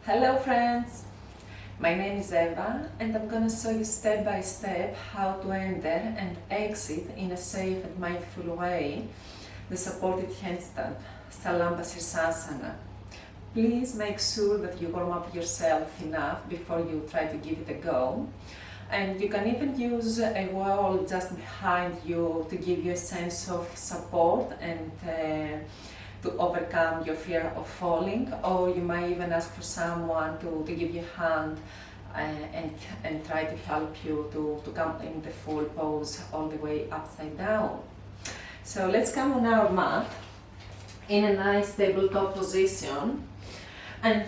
Hello friends, my name is Eva and I'm gonna show you step by step how to enter and exit in a safe and mindful way the supported handstand, Salamba Sirsasana. Please make sure that you warm up yourself enough before you try to give it a go. And you can even use a wall just behind you to give you a sense of support and to overcome your fear of falling, or you might even ask for someone to give you a hand and try to help you to come in the full pose all the way upside down. So let's come on our mat in a nice tabletop position and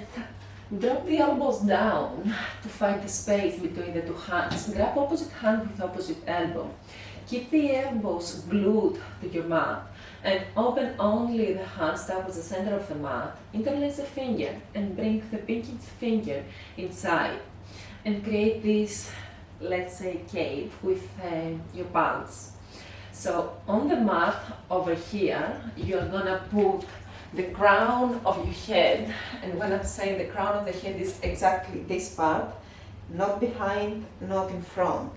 drop the elbows down to find the space between the two hands. Grab opposite hand with opposite elbow. Keep the elbows glued to your mat and open only the hands towards the center of the mat. Interlace the finger and bring the pinky finger inside and create this, let's say, cave with your palms. So on the mat over here, you're gonna put the crown of your head, and when I'm saying the crown of the head is exactly this part, not behind, not in front.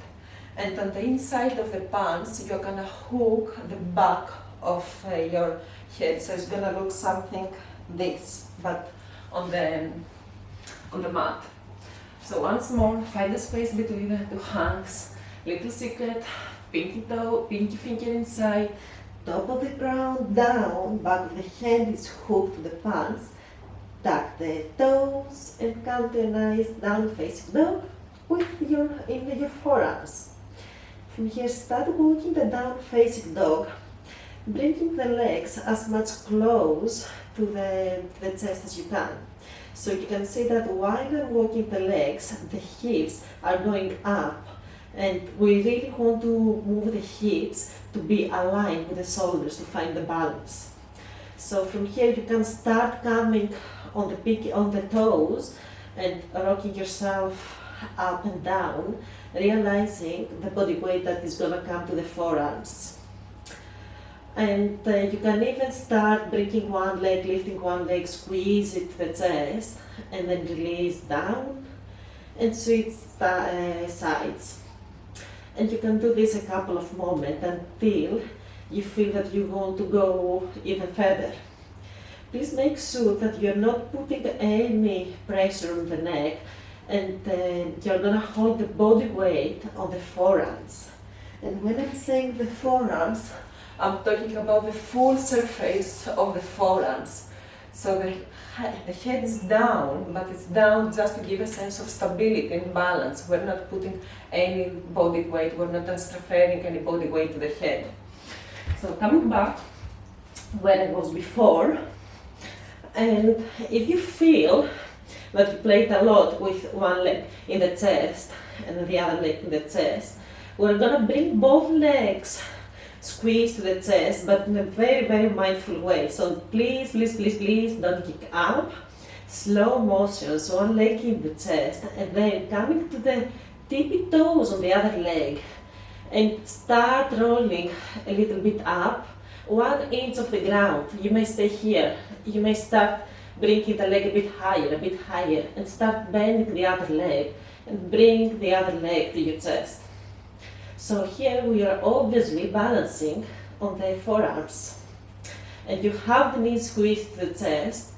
And on the inside of the palms, you're gonna hook the back of your head, so it's gonna look something this, but on the mat. So once more, find the space between the two hands. Little secret: pinky toe, pinky finger inside, top of the ground down, back of the hand is hooked to the palms. Tuck the toes and come to a nice down facing dog with your forearms. From here, start walking the down facing dog, bringing the legs as much close to the chest as you can. So you can see that while I'm walking the legs, the hips are going up, and we really want to move the hips to be aligned with the shoulders to find the balance. So from here you can start coming on the toes and rocking yourself up and down, realizing the body weight that is going to come to the forearms. And you can even start bringing one leg, lifting one leg, squeeze it to the chest, and then release down and switch sides. And you can do this a couple of moments until you feel that you want to go even further. Please make sure that you're not putting any pressure on the neck, and you're gonna hold the body weight on the forearms. And when I'm saying the forearms, I'm talking about the full surface of the forearms. So the head is down, but it's down just to give a sense of stability and balance. We're not putting any body weight, we're not transferring any body weight to the head. So coming back where I was before, and if you feel that you played a lot with one leg in the chest and the other leg in the chest, we're gonna bring both legs squeeze to the chest, but in a very, very mindful way. So please, please, please, please don't kick up. Slow motions, one leg in the chest, and then coming to the tippy toes on the other leg, and start rolling a little bit up, 1 inch of the ground. You may stay here. You may start bringing the leg a bit higher, and start bending the other leg, and bring the other leg to your chest. So here we are obviously balancing on the forearms, and you have the knees squeezed to the chest,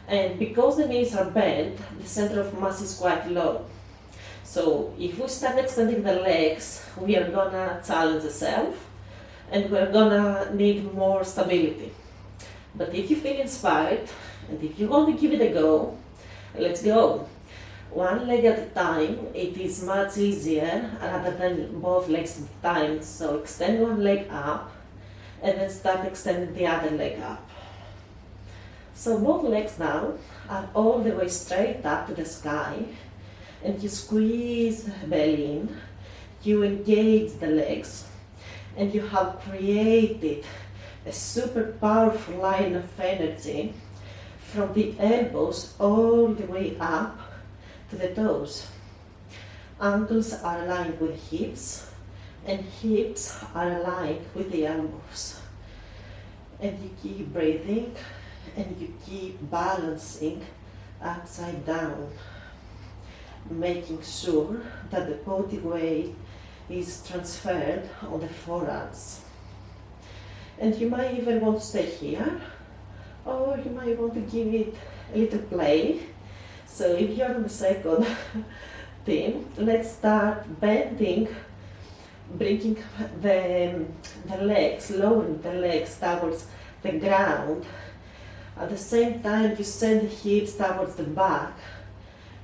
and because the knees are bent, the center of mass is quite low. So if we start extending the legs, we are gonna challenge the self, and we're gonna need more stability. But if you feel inspired, and if you want to give it a go, let's go. One leg at a time, it is much easier rather than both legs at a time. So extend one leg up and then start extending the other leg up. So both legs now are all the way straight up to the sky, and you squeeze the belly in, you engage the legs, and you have created a super powerful line of energy from the elbows all the way up to the toes. Ankles are aligned with hips, and hips are aligned with the elbows. And you keep breathing, and you keep balancing upside down, making sure that the body weight is transferred on the forearms. And you might even want to stay here, or you might want to give it a little play. So if you're on the second team, let's start bending, bringing the legs, lowering the legs towards the ground. At the same time, you send the hips towards the back,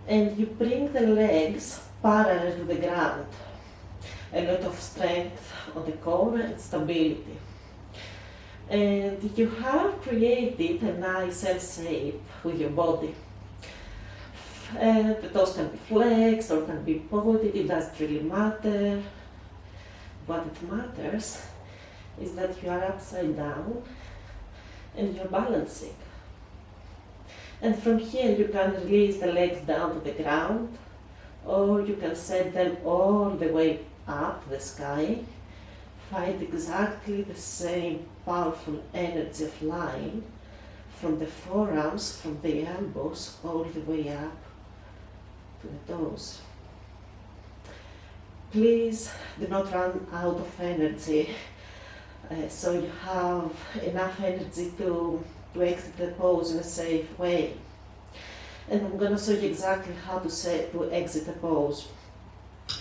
and you bring the legs parallel to the ground. A lot of strength on the core and stability. And you have created a nice L shape with your body. The toes can be flexed or can be pointed, it doesn't really matter. What it matters is that you are upside down and you're balancing. And from here you can release the legs down to the ground, or you can set them all the way up to the sky. Find exactly the same powerful energy of line from the forearms, from the elbows, all the way up to the toes. Please do not run out of energy, so you have enough energy to exit the pose in a safe way. And I'm going to show you exactly how to exit the pose.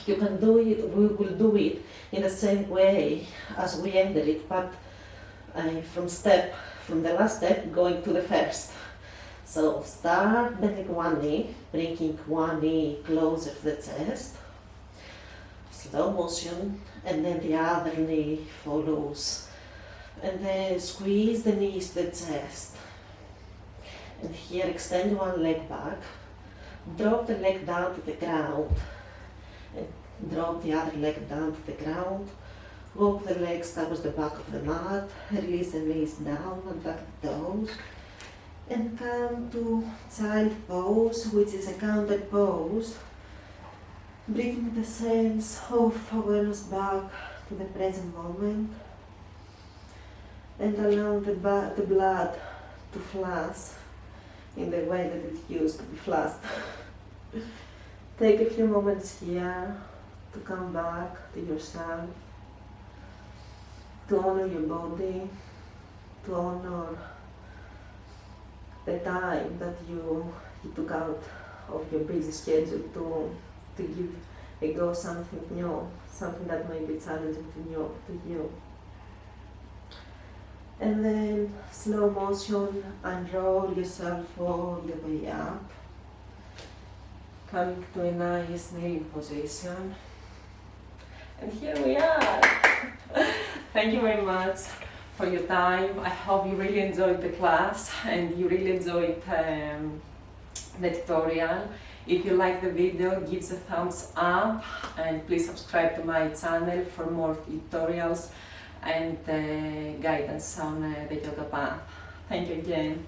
You can do it, we will do it in the same way as we ended it, but from the last step going to the first. So start bending one knee, bringing one knee closer to the chest, slow motion, and then the other knee follows. And then squeeze the knees to the chest. And here extend one leg back, drop the leg down to the ground, and drop the other leg down to the ground. Walk the legs towards the back of the mat, release the knees down and back the toes, and come to child pose, which is a counted pose, bringing the sense of awareness back to the present moment, and allow the blood to flash in the way that it used to be flashed. Take a few moments here to come back to yourself, to honor your body, to honor the time that you took out of your busy schedule to give a go something new, something that may be challenging to you. And then slow motion, unroll yourself all the way up, coming to a nice kneeling position. And here we are. Thank you very much for your time. I hope you really enjoyed the class and you really enjoyed the tutorial. If you like the video, give us a thumbs up and please subscribe to my channel for more tutorials and guidance on the yoga path. Thank you again.